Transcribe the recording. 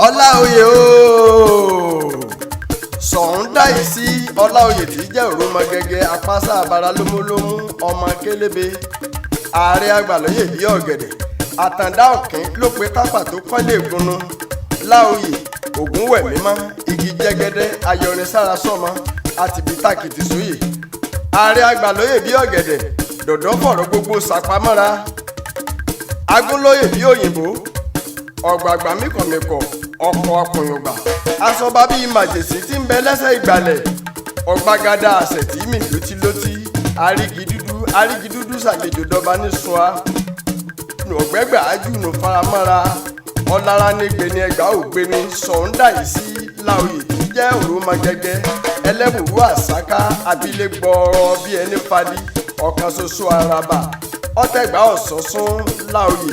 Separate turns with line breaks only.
Ọláoyè ooo Sọ̀húndà yìí sí Ọláoyè tí jẹ́ òròmọgẹ́gẹ́ apáṣá abara lómúlómú ọmọ kélébé ààrẹ àgbàlóyè bí ọ̀gẹ̀dẹ̀ àtàndá ọ̀kín ló pe tápà tó kọ́lé ìgúnnu Láoyè ògúnwẹ̀ mímọ́ igi jẹ́gẹ́dẹ́ ayọ̀rìnsára sọ́mọ àtìbí tàkìtì sóyè ààrẹ àgbàlóyè bí ọ̀gẹ̀dẹ̀ dọ̀dọ̀ fọ̀rọ̀ gbogbo sàpamọ́ra agúnlóyè bí òyìnbó ọ̀gbàgbà míkọ̀míkọ̀ ọkọ̀ ọkùnrùngbà aṣọba bíi màjèsí tí ń bẹ lẹ́sẹ̀ ìgbàlẹ̀ ọ̀gbàgàdà àṣẹ̀tì mi lótílótí arígidúdú ṣàlejò dọba ní sùá ọ̀gbẹ́gbà ájú nù faramọ́ra ọ̀lára ní gbeni ẹgbà ògbéni Sọ̀húndà yìí sí Láoyè tí jẹ́ òròmọgẹ́gẹ́ ẹlẹ́bùrú àsáká abilé gbọ́ọ̀rọ̀ bí ẹni fadí ọ̀kan ṣoṣo araba ọ̀tẹ̀gbà ọ̀sọ́sún Láoyè